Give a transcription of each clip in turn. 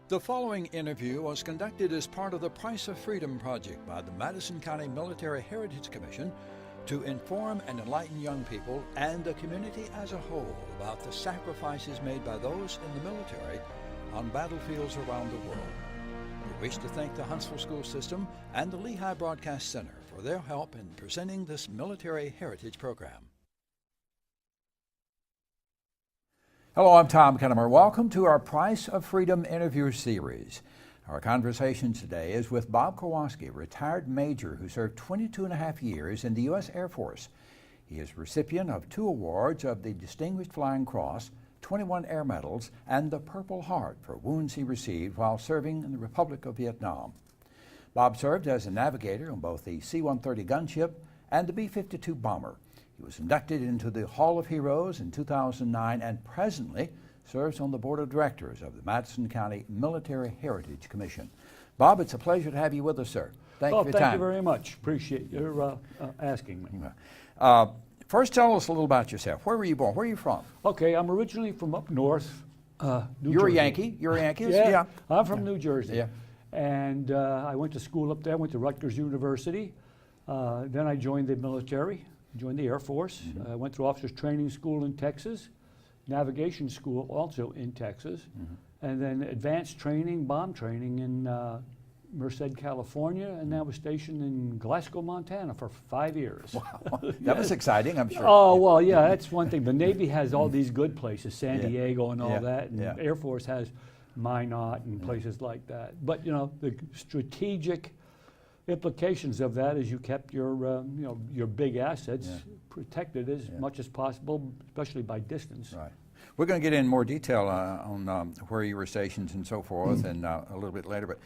The following interview was conducted as part of the Price of Freedom project by the Madison County Military Heritage Commission to inform and enlighten young people and the community as a whole about the sacrifices made by those in the military on battlefields around the world. We wish to thank the Huntsville School System and the Lehigh Broadcast Center for their help in presenting this military heritage program. Hello, I'm Tom Kennemer. Welcome to our Price of Freedom interview series. Our conversation today is with Bob Karwoski, retired major who served 22 and a half years in the U.S. Air Force. He is recipient of 2 awards of the Distinguished Flying Cross, 21 Air Medals, and the Purple Heart for wounds he received while serving in the Republic of Vietnam. Bob served as a navigator on both the C-130 gunship and the B-52 bomber. He was inducted into the Hall of Heroes in 2009 and presently serves on the board of directors of the Madison County Military Heritage Commission. Bob, it's a pleasure to have you with us, sir. Thank you for your time. Thank you very much. Appreciate your asking me. First, tell us a little about yourself. Where were you born? Where are you from? Okay, I'm originally from up north, New Jersey. You're a Yankee? You're a Yankee? Yeah, I'm from New Jersey. Yeah. And I went to school up there. I went to Rutgers University. Then I joined the military. Joined the Air Force. I went through officers training school in Texas, navigation school also in Texas, and then advanced training, bomb training in Merced, California, and now was stationed in Glasgow, Montana for 5 years. Wow, that was exciting, I'm sure. Oh, well, yeah, that's one thing. The Navy has all these good places, San Diego and all that, and Air Force has Minot and places like that. But, you know, the strategic implications of that is you kept your, your big assets protected as much as possible, especially by distance. Right. We're going to get in more detail on where you were stationed and so forth, and a little bit later. But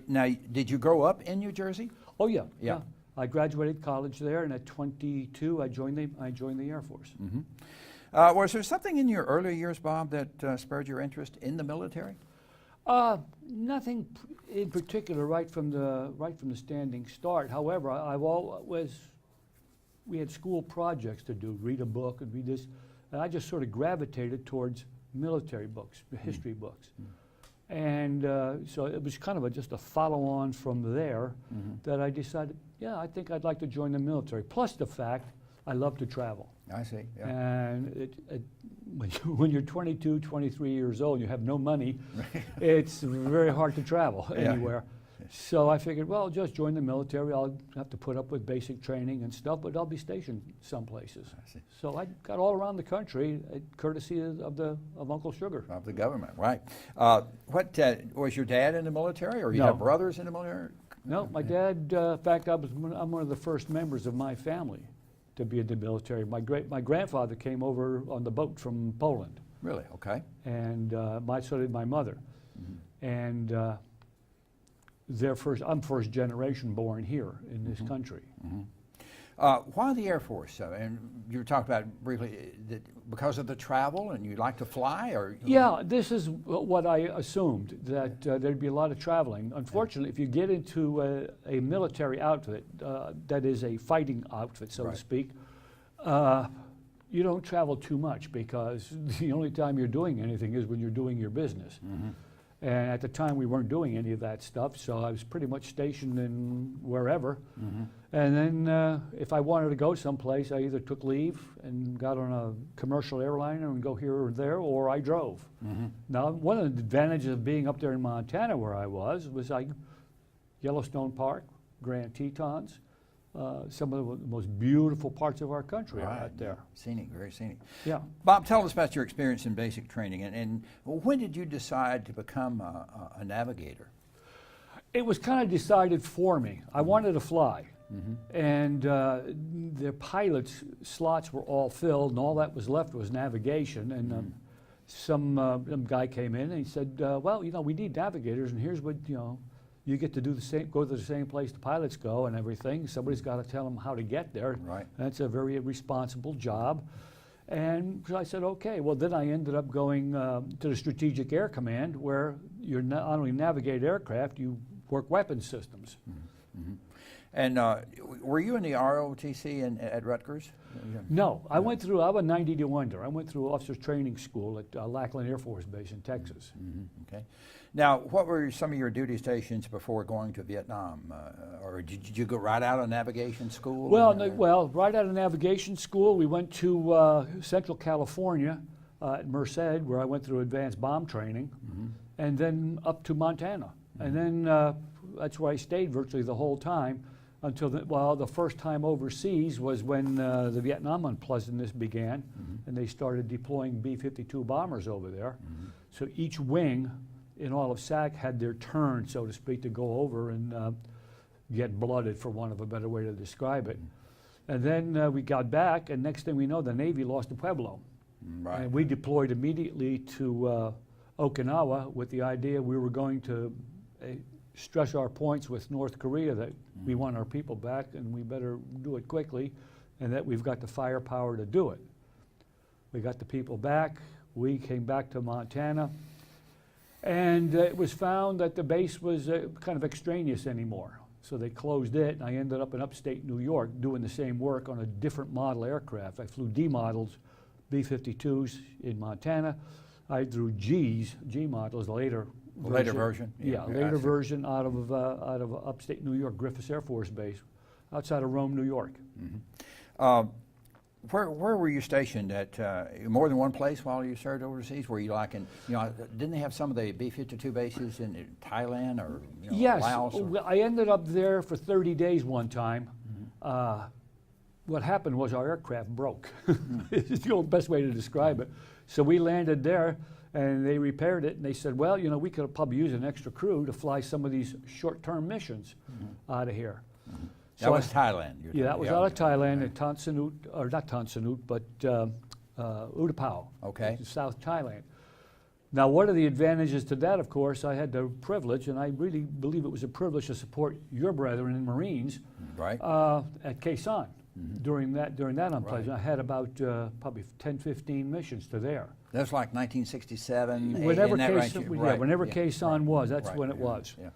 now, did you grow up in New Jersey? Oh yeah, yeah. I graduated college there, and at 22, I joined the Air Force. Was there something in your earlier years, Bob, that spurred your interest in the military? Nothing in particular right from the standing start. However, we had school projects to do, read a book and read this, and I just sort of gravitated towards military books, history books. And so it was kind of just a follow-on from there that I decided, yeah, I think I'd like to join the military. Plus the fact I love to travel. I see, yeah. And when you're 22, 23 years old, you have no money, it's very hard to travel anywhere. So I figured, well, I'll just join the military. I'll have to put up with basic training and stuff, but I'll be stationed some places. I see. So I got all around the country, courtesy of Uncle Sugar. Of the government, right. Was your dad in the military, or you have brothers in the military? No, my dad, in fact, I'm one of the first members of my family to be in the military. My grandfather came over on the boat from Poland. Really? Okay. And so did my mother. And I'm first generation born here in this country. Why the Air Force? And you talked about briefly because of the travel, and you like to fly, or? Yeah, this is what I assumed, that there'd be a lot of traveling. Unfortunately, if you get into a military outfit that is a fighting outfit, so to speak, you don't travel too much, because the only time you're doing anything is when you're doing your business. And at the time, we weren't doing any of that stuff, so I was pretty much stationed in wherever. And then if I wanted to go someplace, I either took leave and got on a commercial airliner and go here or there, or I drove. Now, one of the advantages of being up there in Montana where I was like Yellowstone Park, Grand Tetons, some of the most beautiful parts of our country are out there. Scenic, very scenic. Yeah. Bob, tell us about your experience in basic training, and when did you decide to become a navigator? It was kind of decided for me. I wanted to fly, and the pilots' slots were all filled, and all that was left was navigation. And some guy came in and he said, well, we need navigators, and here's what, you get to do go to the same place the pilots go and everything. Somebody's got to tell them how to get there. Right. That's a very responsible job. And so I said, okay. Well, then I ended up going to the Strategic Air Command, where you not only navigate aircraft, you work weapons systems. And were you in the ROTC at Rutgers? No, I went through, I was 92 under. I went through officers training school at Lackland Air Force Base in Texas. Okay. Now, what were some of your duty stations before going to Vietnam? Or did you go right out of navigation school? Well, right out of navigation school, we went to Central California at Merced, where I went through advanced bomb training, and then up to Montana. And then that's where I stayed virtually the whole time until, the first time overseas was when the Vietnam unpleasantness began, and they started deploying B-52 bombers over there. So each wing in all of SAC had their turn, so to speak, to go over and get blooded, for want of a better way to describe it. And then we got back, and next thing we know, the Navy lost the Pueblo. Right. And we deployed immediately to Okinawa with the idea we were going to stress our points with North Korea that we want our people back and we better do it quickly, and that we've got the firepower to do it. We got the people back. We came back to Montana, and it was found that the base was kind of extraneous anymore. So they closed it, and I ended up in upstate New York doing the same work on a different model aircraft. I flew D models, B-52s in Montana. I flew G models, later version? Yeah, later version out of upstate New York, Griffiths Air Force Base, outside of Rome, New York. Where were you stationed at? More than one place while you served overseas? Were you like in, didn't they have some of the B-52 bases in Thailand or Yes, Laos? I ended up there for 30 days one time. What happened was our aircraft broke. It's the best way to describe it. So we landed there, and they repaired it, and they said, well, we could probably use an extra crew to fly some of these short-term missions out of here. That was Thailand. Yeah, that was out of Thailand, at Tan Son Nhut, or not Tan Son Nhut, but Utapao, Okay. South Thailand. Now, what are the advantages to that? Of course, I had the privilege, and I really believe it was a privilege to support your brethren in Marines Right. at Khe Sanh during that unpleasant. Right. I had about probably 10, 15 missions to there. That was like 1967. Whenever in that Khe range. Sanh, Right, whenever yeah, Khe Sanh was, that's right, when it yeah, was. yeah.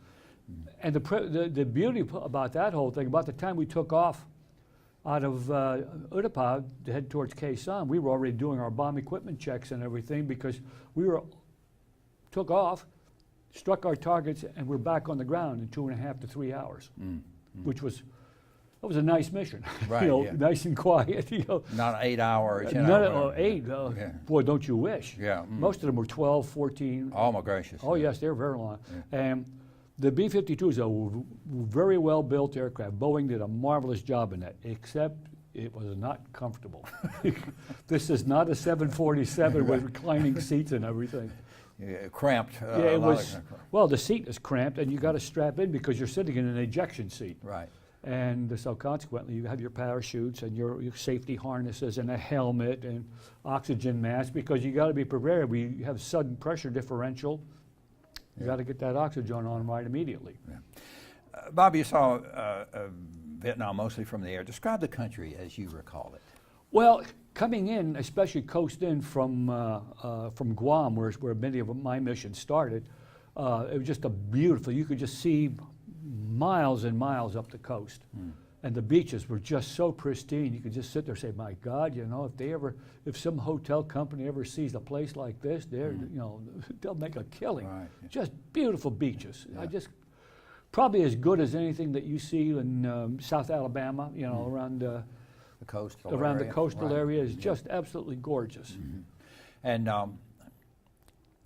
And the beauty about that whole thing, about the time we took off out of Utapao to head towards Khe Sanh, we were already doing our bomb equipment checks and everything, because we took off, struck our targets, and we're back on the ground in 2.5 to 3 hours, which was a nice mission. Right, yeah. Nice and quiet. Not 8 hours. None, 8. Yeah. Boy, don't you wish? Yeah. Most of them were 12, 14. Oh my gracious. Oh yes, they're very long. And the B-52 is a very well built aircraft. Boeing did a marvelous job in that, except it was not comfortable. This is not a 747 with reclining seats and everything. Yeah, cramped. Yeah, it was. Well, the seat is cramped, and you got to strap in because you're sitting in an ejection seat. Right. And so consequently, you have your parachutes and your safety harnesses and a helmet and oxygen mask, because you got to be prepared. We have sudden pressure differential. You got to get that oxygen on right immediately. Yeah. Bob, you saw Vietnam mostly from the air. Describe the country as you recall it. Well, coming in, especially coast in from Guam, where many of my missions started, it was just a beautiful. You could just see miles and miles up the coast, and the beaches were just so pristine. You could just sit there and say, "My God, if some hotel company ever sees a place like this, they'll make a killing." Right. Just beautiful beaches. Yeah. Probably as good as anything that you see in South Alabama. Around The coastal around area. the coastal Right. area is just absolutely gorgeous. And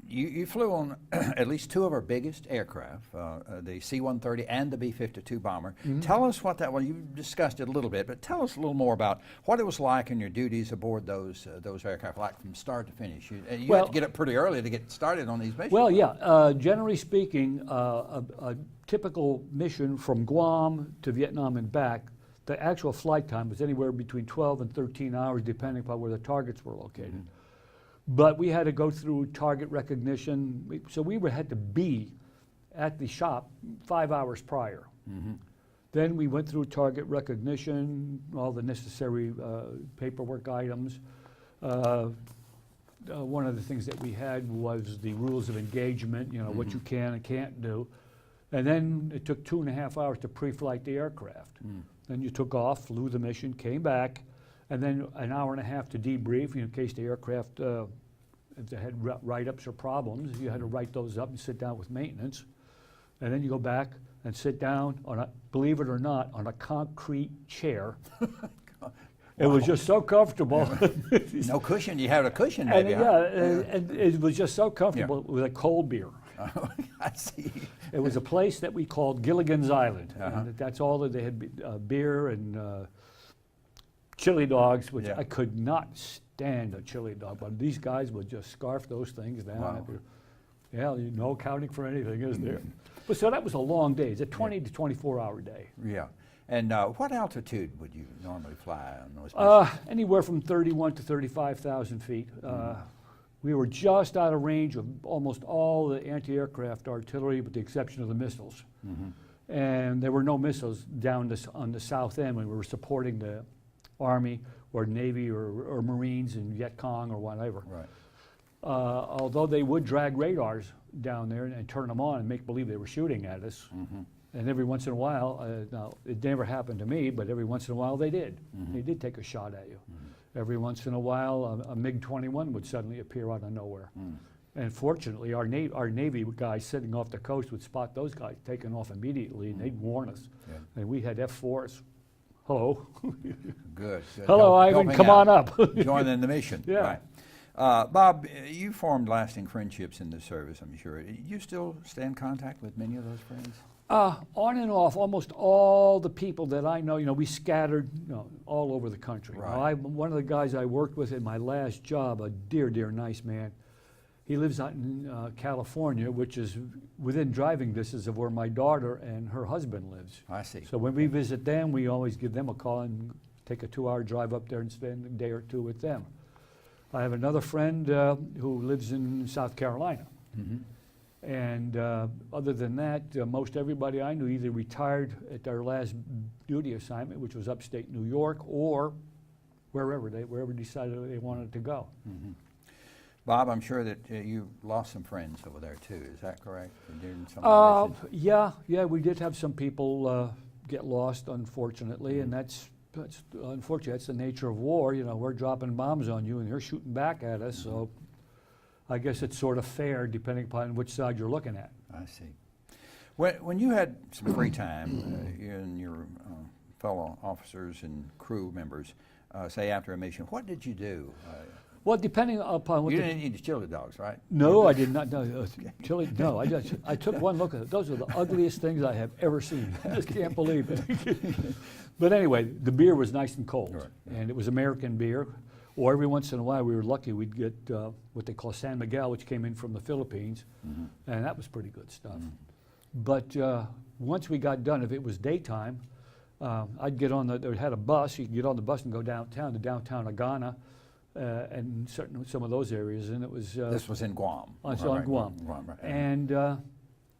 you flew on at least two of our biggest aircraft, the C-130 and the B-52 bomber. Tell us what that was. You discussed it a little bit, but tell us a little more about what it was like in your duties aboard those aircraft, like from start to finish. You had to get up pretty early to get started on these missions. Well, yeah. Generally speaking, a typical mission from Guam to Vietnam and back, the actual flight time was anywhere between 12 and 13 hours, depending upon where the targets were located. But we had to go through target recognition, so we had to be at the shop 5 hours prior. Then we went through target recognition, all the necessary paperwork items. One of the things that we had was the rules of engagement, what you can and can't do. And then it took 2.5 hours to pre-flight the aircraft. Then you took off, flew the mission, came back, and then an hour and a half to debrief in case the aircraft, if they had write-ups or problems, you had to write those up and sit down with maintenance. And then you go back and sit down on a, believe it or not, on a concrete chair. It was just so comfortable. No cushion. You had a cushion, And maybe. and it was just so comfortable with a cold beer. I see. It was a place that we called Gilligan's Island. Uh-huh. And that's all that they had, beer and chili dogs, which Yeah. I could not stand a chili dog, but these guys would just scarf those things down. Wow. Yeah, no accounting for anything, is there? But so that was a long day. It's a 20 to 24-hour day. Yeah. And what altitude would you normally fly on those missions? Anywhere from 31 to 35,000 feet. We were just out of range of almost all the anti-aircraft artillery, with the exception of the missiles. And there were no missiles down on the south end when we were supporting the Army or Navy or Marines in Vietcong or whatever. Right. Although they would drag radars down there and turn them on and make believe they were shooting at us. And every once in a while, now it never happened to me, but every once in a while they did. They did take a shot at you. Every once in a while, a MiG-21 would suddenly appear out of nowhere. And fortunately, our Navy guys sitting off the coast would spot those guys taking off immediately, and they'd warn us. Yeah. And we had F-4s. Hello. Good. Hello, Ivan. Helping Come out. on up. Joining the mission. Yeah. Right. Bob, you formed lasting friendships in the service, I'm sure. You still stay in contact with many of those friends? On and off, almost all the people that I know, we scattered all over the country. Right. One of the guys I worked with in my last job, a dear, dear nice man, he lives out in California, which is within driving distance of where my daughter and her husband lives. I see. So when we visit them, we always give them a call and take a 2-hour drive up there and spend a day or two with them. I have another friend who lives in South Carolina. And other than that, most everybody I knew either retired at their last duty assignment, which was upstate New York, or wherever decided they wanted to go. Bob, I'm sure that you lost some friends over there too. Is that correct? During some of the missions? Yeah, we did have some people get lost, unfortunately, and that's unfortunately that's the nature of war. We're dropping bombs on you, and they're shooting back at us. So I guess it's sort of fair, depending upon which side you're looking at. I see. When you had some free time, you and your fellow officers and crew members, say after a mission, what did you do? Well, depending upon what You didn't eat the chili dogs, right? No, I did not. No, chili. No, I took one look at it. Those are the ugliest things I have ever seen. I just can't believe it. But anyway, the beer was nice and cold, Right. and it was American beer. Or every once in a while, we were lucky we'd get what they call San Miguel, which came in from the Philippines, and that was pretty good stuff. But once we got done, if it was daytime, I'd get on they had a bus. You could get on the bus and go downtown to downtown Agana. And some of those areas, and it was This was in Guam. so in Guam, Guam, right. and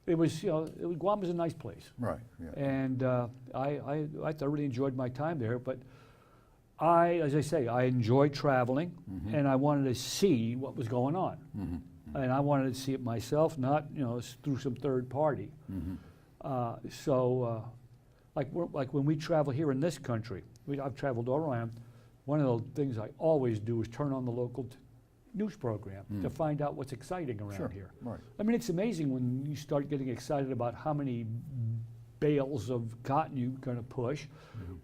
it was Guam was a nice place, Right. Yeah. and I thoroughly enjoyed my time there. But as I say, I enjoyed traveling, and I wanted to see what was going on, and I wanted to see it myself, not through some third party. Like when we travel here in this country, I've traveled all around. One of the things I always do is turn on the local news program to find out what's exciting around here. Right. I mean, it's amazing when you start getting excited about how many bales of cotton you're going to push,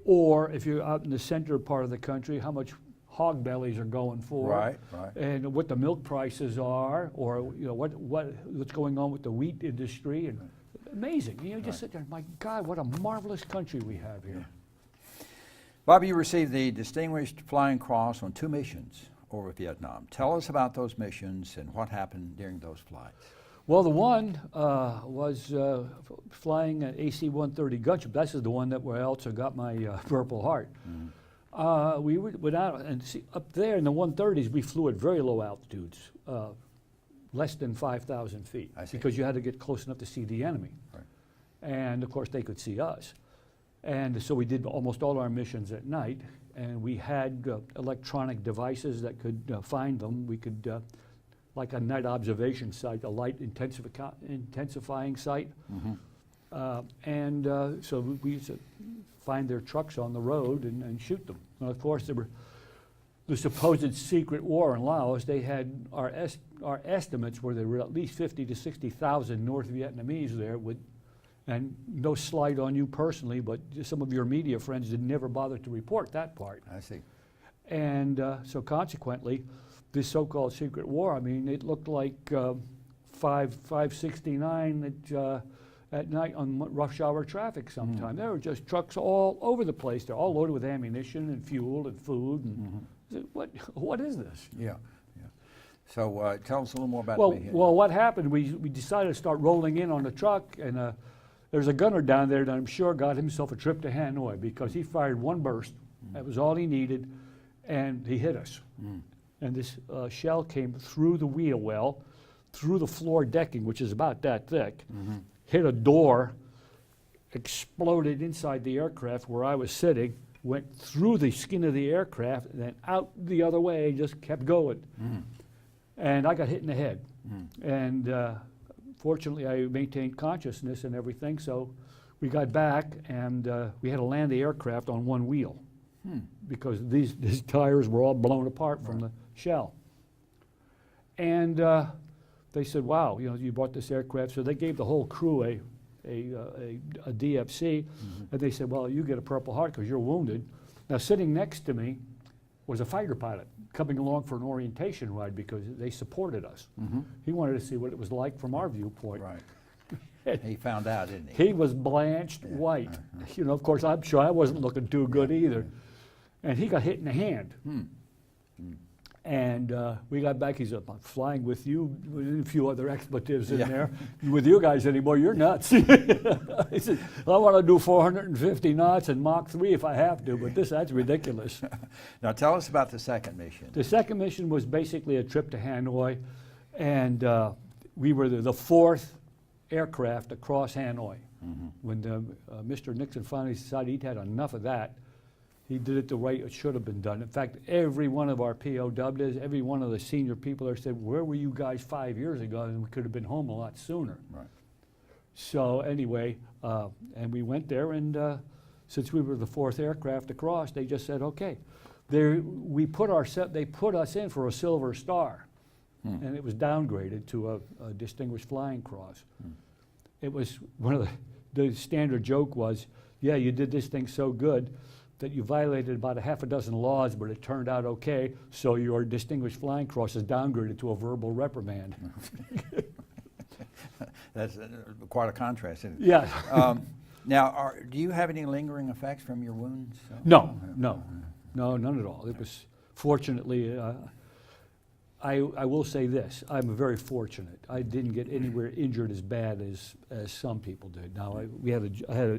or if you're out in the center part of the country, how much hog bellies are going for, Right. and what the milk prices are, or what's going on with the wheat industry, and amazing. Just sit there, my God, what a marvelous country we have here. Bob, you received the Distinguished Flying Cross on 2 missions over Vietnam. Tell us about those missions and what happened during those flights. Well, the one was flying an AC-130 gunship. This is the one where I also got my Purple Heart. We went out and up there in the 130s, we flew at very low altitudes, less than 5,000 feet, because you had to get close enough to see the enemy. Right. And of course, they could see us. And so we did almost all our missions at night, and we had electronic devices that could find them. We could, like a night observation site, a light intensifying site. So we used to find their trucks on the road and shoot them. And of course, the supposed secret war in Laos, they had our estimates were there were at least 50 to 60,000 North Vietnamese there with, and no slight on you personally, but some of your media friends did never bother to report that part. I see. And so consequently, this so-called secret war, I mean, it looked like 569 at night on rush hour traffic sometime. There were just trucks all over the place. They're all loaded with ammunition and fuel and food. And what is this? Yeah, yeah. So tell us a little more about Well, what happened, we decided to start rolling in on the truck, and there's a gunner down there that I'm sure got himself a trip to Hanoi because he fired one burst. That was all he needed, and he hit us. And this shell came through the wheel well, through the floor decking, which is about that thick, hit a door, exploded inside the aircraft where I was sitting, went through the skin of the aircraft, and then out the other way, just kept going. And I got hit in the head. And fortunately, I maintained consciousness and everything, so we got back, and we had to land the aircraft on one wheel because these tires were all blown apart from the shell. And they said, wow, you know, you bought this aircraft. So they gave the whole crew a DFC, and they said, well, you get a Purple Heart because you're wounded. Now, sitting next to me was a fighter pilot coming along for an orientation ride because they supported us. He wanted to see what it was like from our viewpoint. Right. He found out, didn't he? He was blanched white. You know, of course, I'm sure I wasn't looking too good either. And he got hit in the hand. And we got back, he said, I'm flying with you, with a few other expletives in there. With you guys anymore, you're nuts. He said, I want to do 450 knots and Mach 3 if I have to, but that's ridiculous. Now tell us about the second mission. The second mission was basically a trip to Hanoi, and we were the fourth aircraft across Hanoi. When Mr. Nixon finally decided he'd had enough of that, he did it the way it should have been done. In fact, every one of our POWs, every one of the senior people there said, where were you guys 5 years ago? And we could have been home a lot sooner. Right. So anyway, and we went there, and since we were the fourth aircraft across, they just said, okay. They put us in for a Silver Star, and it was downgraded to a Distinguished Flying Cross. It was one of the standard joke was, yeah, you did this thing so good that you violated about a half a dozen laws, but it turned out okay, so your Distinguished Flying Cross is downgraded to a verbal reprimand. That's quite a contrast, isn't it? Yeah. Now, do you have any lingering effects from your wounds? No, none at all. It was, fortunately, I will say this, I'm very fortunate. I didn't get anywhere injured as bad as some people did. Now,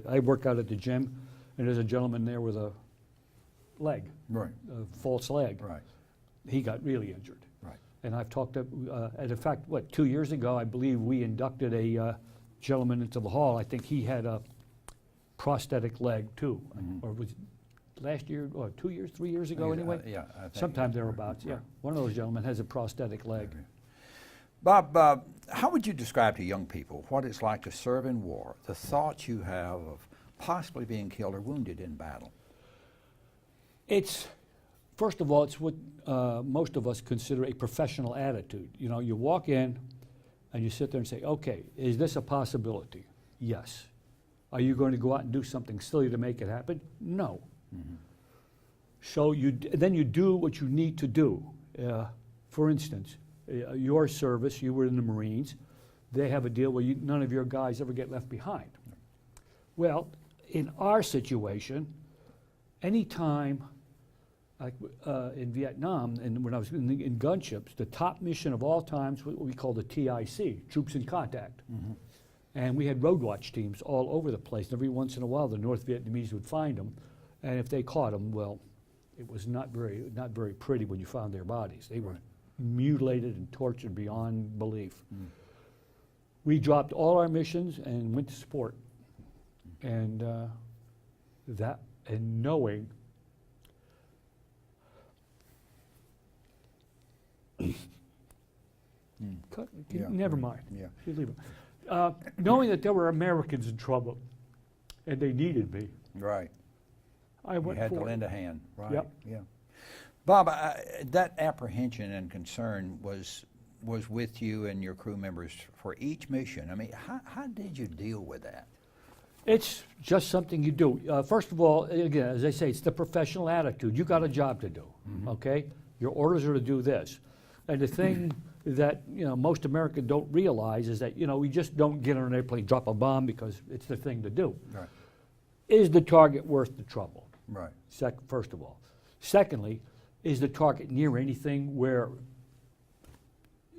I work out at the gym, and there's a gentleman there with a leg, a false leg. Right. He got really injured. Right. And I've talked to, and in fact, 2 years ago, I believe we inducted a gentleman into the hall. I think he had a prosthetic leg too, or was it last year, or 2 years, 3 years ago anyway? Yeah. I think sometime thereabouts, yeah. One of those gentlemen has a prosthetic leg. Bob, how would you describe to young people what it's like to serve in war, the thoughts you have of possibly being killed or wounded in battle? It's, first of all, it's what most of us consider a professional attitude. You know, you walk in and you sit there and say, okay, is this a possibility? Yes. Are you going to go out and do something silly to make it happen? No. So then you do what you need to do. For instance, your service, you were in the Marines, they have a deal where none of your guys ever get left behind. Well, in our situation, any time, like in Vietnam, and when I was in gunships, the top mission of all times, what we call the TIC, Troops in Contact. And we had road watch teams all over the place. Every once in a while, the North Vietnamese would find them, and if they caught them, well, it was not very pretty when you found their bodies. They were mutilated and tortured beyond belief. We dropped all our missions and went to sport. And knowing never mind. Yeah. You leave it. Knowing that there were Americans in trouble and they needed me. Right. I went you had for to lend a hand. Right. Yep. Yeah. Bob, that apprehension and concern was with you and your crew members for each mission. I mean, how did you deal with that? It's just something you do. First of all, again, as I say, it's the professional attitude. You got a job to do, okay? Your orders are to do this. And the thing that most Americans don't realize is that we just don't get on an airplane, drop a bomb because it's the thing to do. Right. Is the target worth the trouble? Right. First of all. Secondly, is the target near anything where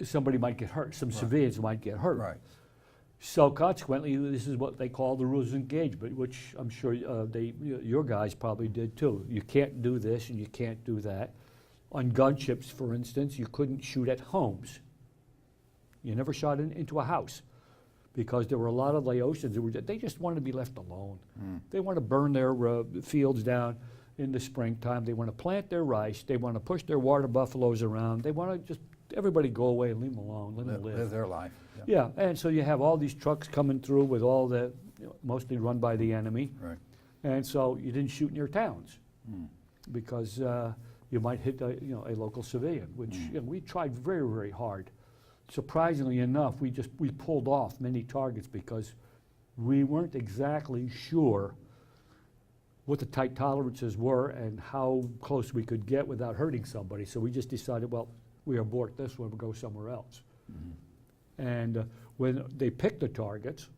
somebody might get hurt, some civilians might get hurt? Right. So consequently, this is what they call the rules of engagement, which I'm sure your guys probably did too. You can't do this and you can't do that. On gunships, for instance, you couldn't shoot at homes. You never shot into a house because there were a lot of Laotians they just wanted to be left alone. They want to burn their fields down in the springtime. They want to plant their rice. They want to push their water buffaloes around. They want to just everybody go away and leave them alone, let them live their life. Yeah, and so you have all these trucks coming through with all the, mostly run by the enemy. Right. And so you didn't shoot near towns because you might hit a local civilian, which we tried very, very hard. Surprisingly enough, we pulled off many targets because we weren't exactly sure what the tight tolerances were and how close we could get without hurting somebody. So we just decided, well, we abort this one, we'll go somewhere else. And when they pick the targets,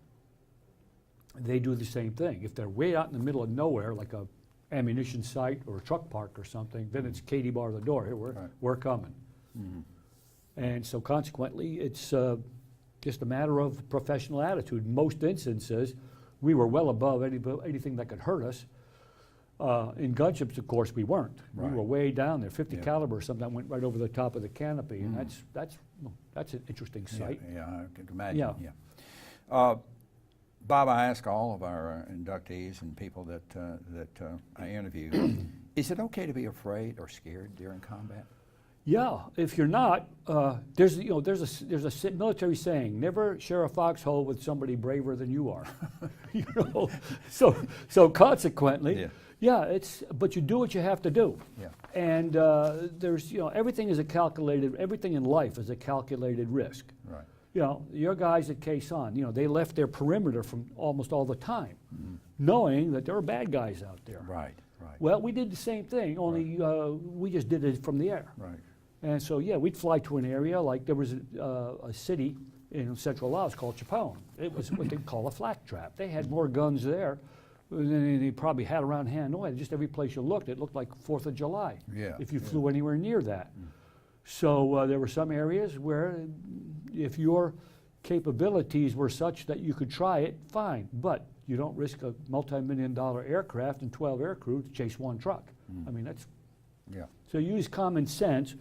they do the same thing. If they're way out in the middle of nowhere, like a ammunition site or a truck park or something, then it's Katie bar the door. Here, we're coming. And so consequently, it's just a matter of professional attitude. In most instances, we were well above anything that could hurt us. In gunships, of course, we weren't. Right. We were way down there, 50 caliber or something that went right over the top of the canopy, and that's an interesting sight. Yeah, I can imagine. Yeah. Bob, I ask all of our inductees and people that I interview, is it okay to be afraid or scared during combat? Yeah, if you're not, there's a military saying: never share a foxhole with somebody braver than you are. So consequently. Yeah, but you do what you have to do. Yeah. And there's, everything in life is a calculated risk. Right. Your guys at Quezon, they left their perimeter from almost all the time, knowing that there are bad guys out there. Right. Well, we did the same thing, only we just did it from the air. Right. And so, we'd fly to an area, like there was a city in central Laos called Chapone. It was what they call a flak trap. They had more guns there than they probably had around Hanoi. Just every place you looked, it looked like 4th of July if you flew anywhere near that. So there were some areas where if your capabilities were such that you could try it, fine. But you don't risk a multi-million-dollar aircraft and 12 aircrew to chase one truck. I mean, that's... Yeah. So you use common sense,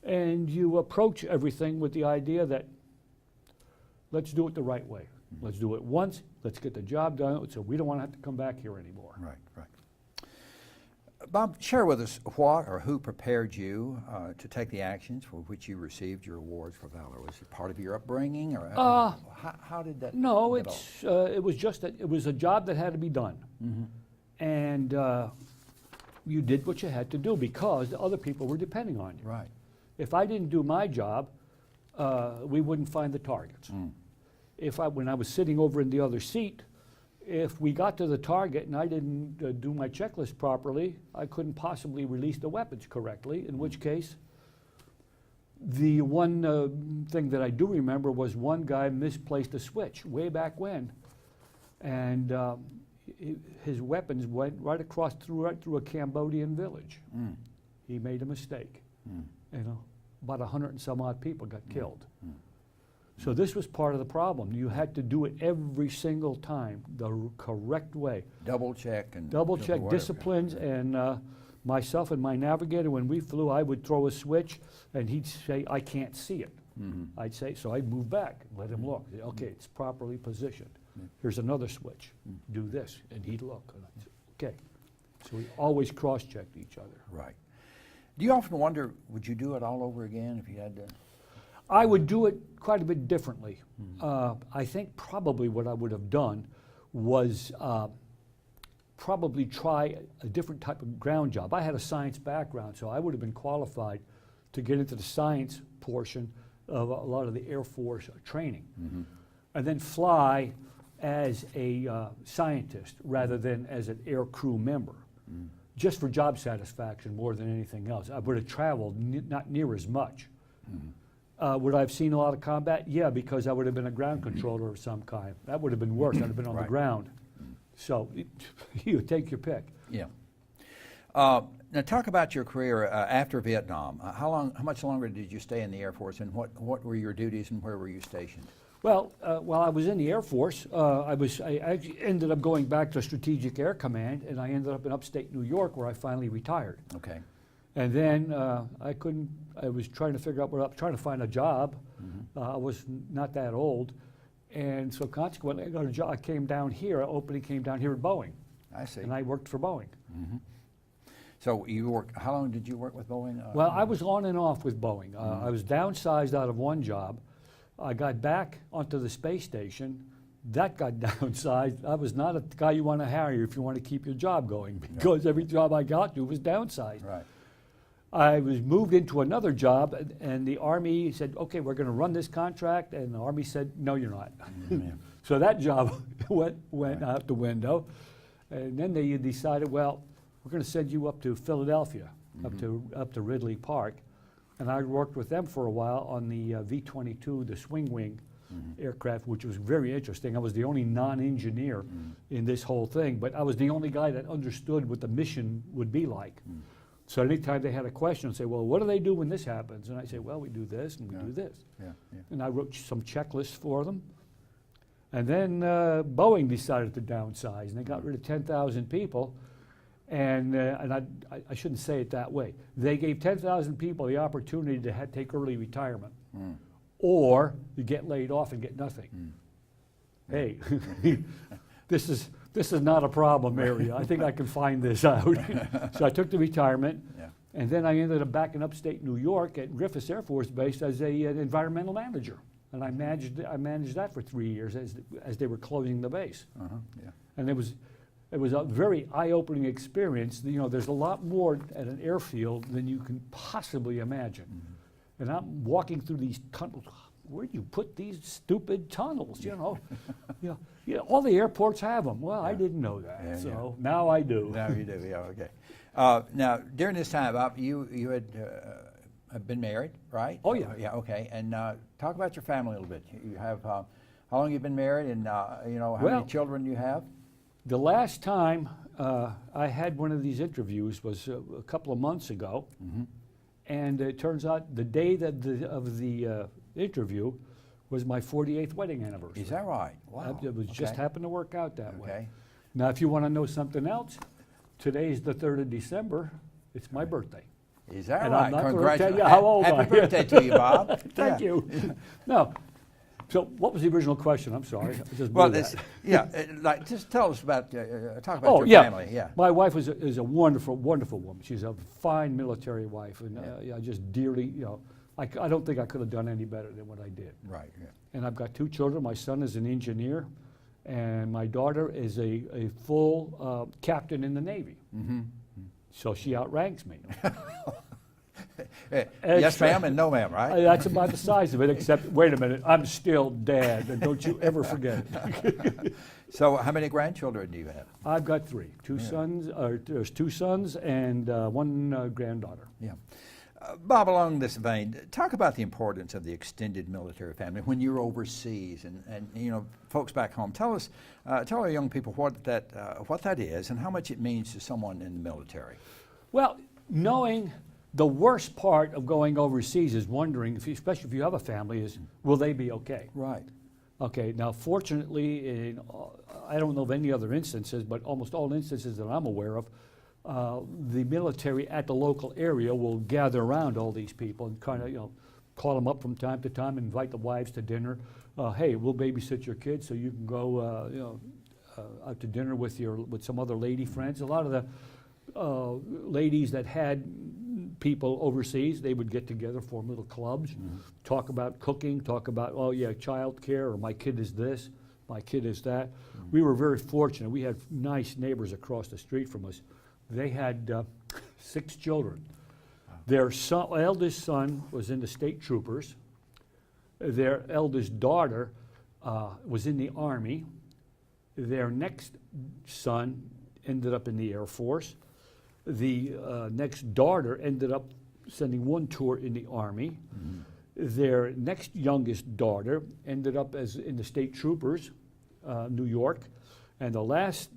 and you approach everything with the idea that let's do it the right way. Let's do it once. Let's get the job done so we don't want to have to come back here anymore. Right. Bob, share with us what or who prepared you to take the actions for which you received your awards for valor. Was it part of your upbringing, or how did that? No, it was just that it was a job that had to be done, and you did what you had to do because the other people were depending on you. Right. If I didn't do my job, we wouldn't find the targets. When I was sitting over in the other seat, if we got to the target and I didn't do my checklist properly, I couldn't possibly release the weapons correctly, in which case, the one thing that I do remember was one guy misplaced a switch way back when, and his weapons went right through a Cambodian village. He made a mistake. About 100 and some odd people got killed. So this was part of the problem. You had to do it every single time the correct way. Double check disciplines, and myself and my navigator, when we flew, I would throw a switch and he'd say, I can't see it. I'd say, so I'd move back and let him look. Okay, it's properly positioned. Here's another switch. Do this. And he'd look. And I'd say, okay. So we always cross-checked each other. Right. Do you often wonder, would you do it all over again if you had to? I would do it quite a bit differently. I think probably what I would have done was probably try a different type of ground job. I had a science background, so I would have been qualified to get into the science portion of a lot of the Air Force training, and then fly as a scientist rather than as an air crew member, just for job satisfaction more than anything else. I would have traveled not near as much. Would I have seen a lot of combat? Yeah, because I would have been a ground controller of some kind. That would have been worse. I'd have been on the ground. So you take your pick. Yeah. Now talk about your career after Vietnam. How much longer did you stay in the Air Force, and what were your duties and where were you stationed? Well, while I was in the Air Force, I actually ended up going back to Strategic Air Command, and I ended up in upstate New York, where I finally retired. Okay. And then I was trying to figure out trying to find a job. I was not that old. And so consequently, I got a job. I came down here, opening came down here at Boeing. I see. And I worked for Boeing. So how long did you work with Boeing? Well, I was on and off with Boeing. I was downsized out of one job. I got back onto the space station. That got downsized. I was not a guy you want to hire if you want to keep your job going, because every job I got to was downsized. Right. I was moved into another job, and the Army said, okay, we're going to run this contract, and the Army said, no, you're not. So that job went out the window, and then they decided, well, we're going to send you up to Philadelphia, up to Ridley Park, and I worked with them for a while on the V-22, the swing wing aircraft, which was very interesting. I was the only non-engineer in this whole thing, but I was the only guy that understood what the mission would be like. So anytime they had a question, I'd say, well, what do they do when this happens? And I'd say, well, we do this and we do this. And I wrote some checklists for them. And then Boeing decided to downsize, and they got rid of 10,000 people. And I shouldn't say it that way. They gave 10,000 people the opportunity to take early retirement, or you get laid off and get nothing. Hey, this is not a problem area. I think I can find this out. So I took the retirement, and then I ended up back in upstate New York at Griffiths Air Force Base as an environmental manager. And I managed that for 3 years as they were closing the base. And it was a very eye-opening experience. You know, there's a lot more at an airfield than you can possibly imagine. And I'm walking through these tunnels. Where do you put these stupid tunnels? You know, all the airports have them. Well, I didn't know that, so now I do. Now you do. Yeah. Okay. Now, during this time, you had been married, right? Oh yeah. Yeah. Okay. And talk about your family a little bit. You have how long you've been married, and how many children you have? The last time I had one of these interviews was a couple of months ago, and it turns out the day of the interview was my 48th wedding anniversary. Is that right? Wow. It was just happened to work out that way. Okay. Now, if you want to know something else, today's the 3rd of December. It's my birthday. Is that and right? I'm not Congratulations. Tell you how old Happy birthday to you, Bob. Thank you. No. So, what was the original question? I'm sorry. I just well, blew that. just tell us about, talk about your family. Yeah. My wife is a wonderful, wonderful woman. She's a fine military wife, and I just dearly, I don't think I could have done any better than what I did. Right. Yeah. And I've got 2 children. My son is an engineer, and my daughter is a full captain in the Navy. So she outranks me. Yes, ma'am, and no, ma'am, right? That's about the size of it, except, wait a minute, I'm still dad, and don't you ever forget it. So how many grandchildren do you have? I've got 3. There's 2 sons and 1 granddaughter. Yeah. Bob, along this vein, talk about the importance of the extended military family when you're overseas, and folks back home. Tell our young people what that is and how much it means to someone in the military. Well, knowing the worst part of going overseas is wondering, especially if you have a family, is will they be okay? Right. Okay. Now, fortunately, I don't know of any other instances, but almost all instances that I'm aware of, the military at the local area will gather around all these people and kind of, call them up from time to time, invite the wives to dinner. Hey, we'll babysit your kids so you can go, out to dinner with some other lady friends. A lot of the ladies that had people overseas, they would get together, form little clubs, talk about cooking, talk about, child care, or my kid is this, my kid is that. We were very fortunate. We had nice neighbors across the street from us. They had 6 children. Their eldest son was in the state troopers. Their eldest daughter was in the Army. Their next son ended up in the Air Force. The next daughter ended up sending one tour in the Army. Their next youngest daughter ended up in the state troopers, New York. And the last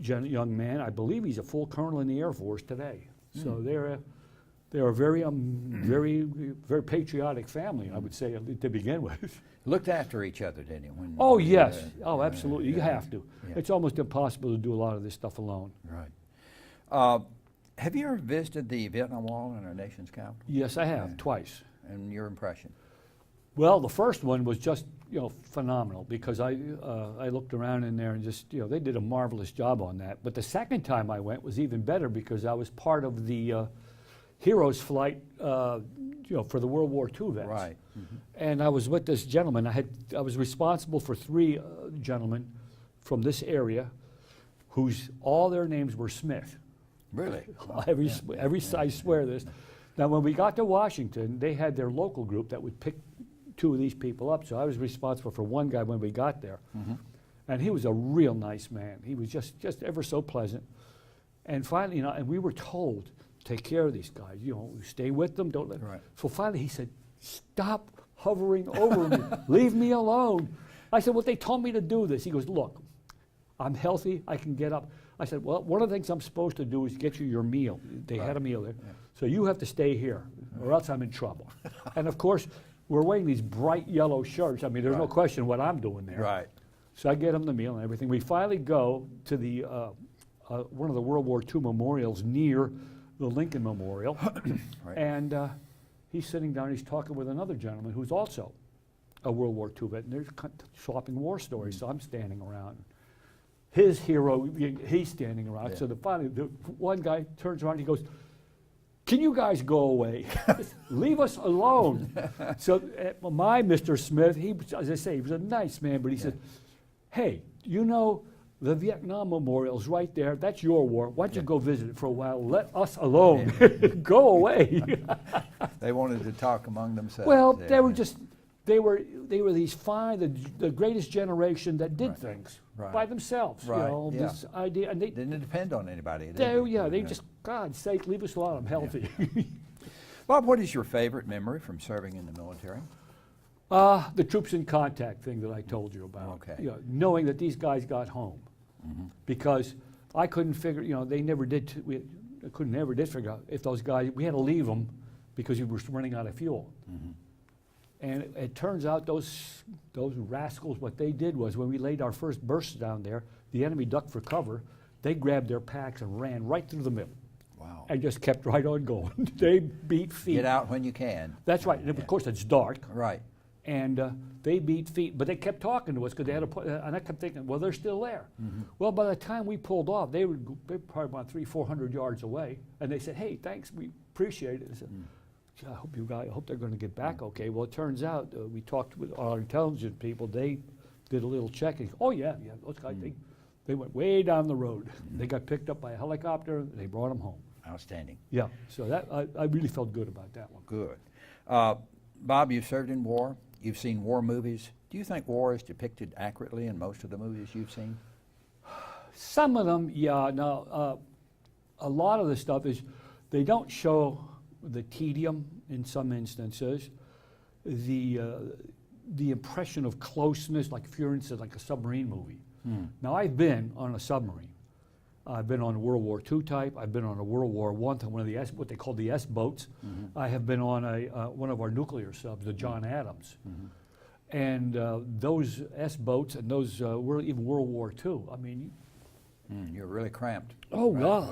young man, I believe he's a full colonel in the Air Force today. So they're a very, very patriotic family, I would say, to begin with. Looked after each other, didn't you? Oh, yes. Oh, absolutely. You have to. Yeah. It's almost impossible to do a lot of this stuff alone. Right. Have you ever visited the Vietnam Wall in our nation's capital? Yes, I have, twice. And your impression? Well, the first one was just, phenomenal, because I looked around in there and just, they did a marvelous job on that. But the second time I went was even better, because I was part of the Heroes Flight, for the World War II vets. Right. And I was with this gentleman. I was responsible for 3 gentlemen from this area, all their names were Smith. Really? I swear this. Now, when we got to Washington, they had their local group that would pick 2 of these people up. So I was responsible for one guy when we got there. And he was a real nice man. He was just ever so pleasant. And finally, and we were told, take care of these guys, stay with them, don't let them. Right. So finally he said, stop hovering over me, leave me alone. I said, well, they told me to do this. He goes, look, I'm healthy, I can get up. I said, well, one of the things I'm supposed to do is get you your meal. They had a meal there. Yeah. So you have to stay here, or else I'm in trouble. And of course, we're wearing these bright yellow shirts. I mean, there's no question what I'm doing there. Right. So I get them the meal and everything. We finally go to the one of the World War II memorials near the Lincoln Memorial. Right. And he's sitting down, he's talking with another gentleman who's also a World War II vet, and they're swapping war stories, so I'm standing around. His hero, he's standing around. So finally, the one guy turns around and he goes, can you guys go away? Leave us alone. So my Mr. Smith, as I say, he was a nice man, but he said, hey, the Vietnam Memorial's right there. That's your war. Why don't you go visit it for a while? Let us alone. Go away. They wanted to talk among themselves. Well, they were these fine, the greatest generation that did things by themselves. Right. This idea, and they didn't depend on anybody. They just, God's sake, leave us alone. I'm healthy. Bob, what is your favorite memory from serving in the military? The troops in contact thing that I told you about. Okay. Knowing that these guys got home, because I couldn't figure. They never did. Never did figure out if those guys. We had to leave them because we were running out of fuel. And it turns out those rascals, what they did was when we laid our first bursts down there, the enemy ducked for cover. They grabbed their packs and ran right through the middle. Wow. And just kept right on going. They beat feet. Get out when you can. That's right. And of course, it's dark. Right. And they beat feet, but they kept talking to us because they had and I kept thinking, well, they're still there. Well, by the time we pulled off, they were probably about 300-400 yards away, and they said, hey, thanks, we appreciate it. I said, I hope they're going to get back okay. Well, it turns out we talked with our intelligence people. They did a little checking. Oh yeah, those guys, they went way down the road. They got picked up by a helicopter. They brought them home. Outstanding. Yeah, so that I really felt good about that one. Good. Bob, you've served in war. You've seen war movies. Do you think war is depicted accurately in most of the movies you've seen? Some of them, yeah. Now, a lot of the stuff is they don't show the tedium in some instances, the impression of closeness, like if you're into like a submarine movie. Now, I've been on a submarine. I've been on a World War II type. I've been on a World War I, one of the what they call the S-boats. I have been on one of our nuclear subs, the John Adams. And those S-boats and those were even World War II. I mean, you're really cramped. Oh,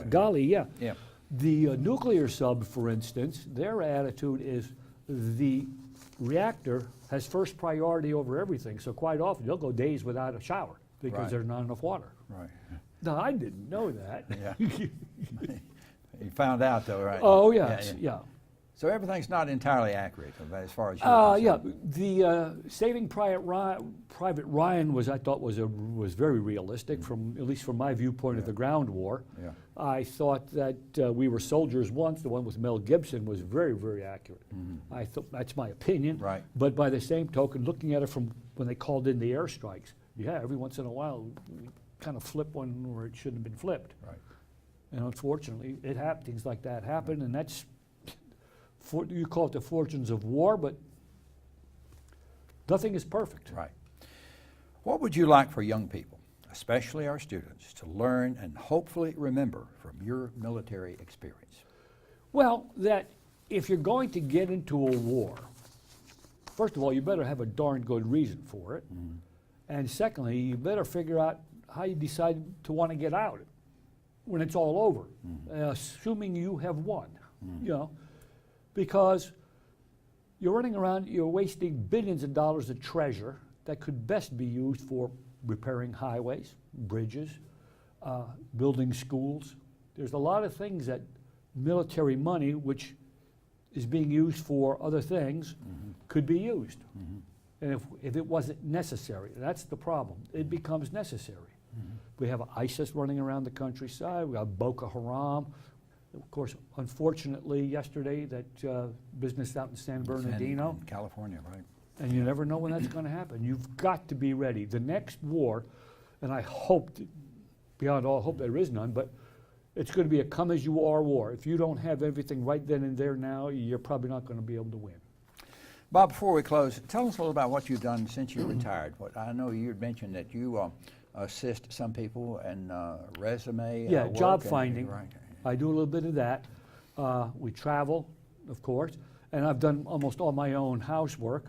golly, yeah. Yeah. The nuclear sub, for instance, their attitude is the reactor has first priority over everything. So quite often they'll go days without a shower because there's not enough water. Right. No, I didn't know that. Yeah. You found out though, right? Oh, yes, yeah. So everything's not entirely accurate as far as Yeah, the Saving Private Ryan I thought was very realistic from, at least from my viewpoint of the ground war. Yeah. I thought that We Were Soldiers Once, the one with Mel Gibson, was very, very accurate. I thought, that's my opinion. Right. But by the same token, looking at it from when they called in the airstrikes, yeah, every once in a while, we kind of flip one where it shouldn't have been flipped. Right. And unfortunately, things like that happen, and that's, you call it the fortunes of war, but nothing is perfect. Right. What would you like for young people, especially our students, to learn and hopefully remember from your military experience? Well, that if you're going to get into a war, first of all, you better have a darn good reason for it. And secondly, you better figure out how you decide to want to get out when it's all over, assuming you have won, you know, because you're running around, you're wasting billions of dollars of treasure that could best be used for repairing highways, bridges, building schools. There's a lot of things that military money, which is being used for other things, could be used. And if it wasn't necessary, that's the problem. It becomes necessary. We have ISIS running around the countryside. We have Boko Haram. Of course, unfortunately, yesterday, that business out in San Bernardino. In California, right. And you never know when that's going to happen. You've got to be ready. The next war, and I hope, beyond all hope there is none, but it's going to be a come-as-you-are war. If you don't have everything right then and there now, you're probably not going to be able to win. Bob, before we close, tell us a little about what you've done since you retired. I know you had mentioned that you assist some people in resume Yeah, work job and- finding. Right. I do a little bit of that. We travel, of course, and I've done almost all my own housework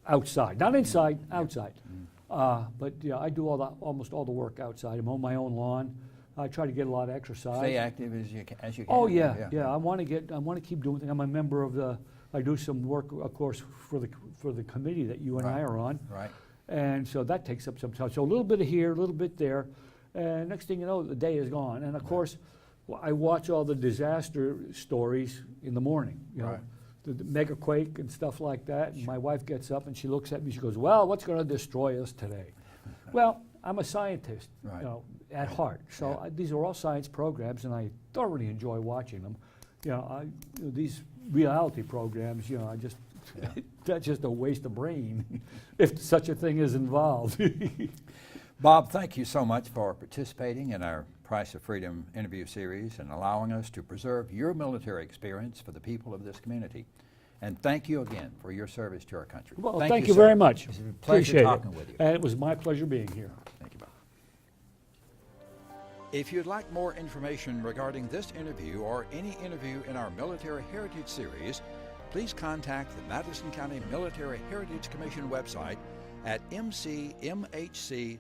outside, not inside, outside. But yeah, I do almost all the work outside. I mow my own lawn. I try to get a lot of exercise. Stay active as you can. Oh yeah. I want to keep doing things. I'm a member of I do some work, of course, for the committee that you and I are on. Right. And so that takes up some time. So a little bit of here, a little bit there, and next thing you know, the day is gone. And of course, I watch all the disaster stories in the morning. You know, Right. the mega quake and stuff like that. And my wife gets up and she looks at me. She goes, "Well, what's going to destroy us today?" Well, I'm a scientist, Right. you know, at heart. So these are all science programs, and I thoroughly enjoy watching them. You know, these reality programs, you know, that's just a waste of brain, if such a thing is involved. Bob, thank you so much for participating in our Price of Freedom interview series and allowing us to preserve your military experience for the people of this community. And thank you again for your service to our country. Well, thank you sir. very much. It's a pleasure Appreciate talking it. with you. And it was my pleasure being here. Thank you, Bob. If you'd like more information regarding this interview or any interview in our Military Heritage Series, please contact the Madison County Military Heritage Commission website at mcmhc.org.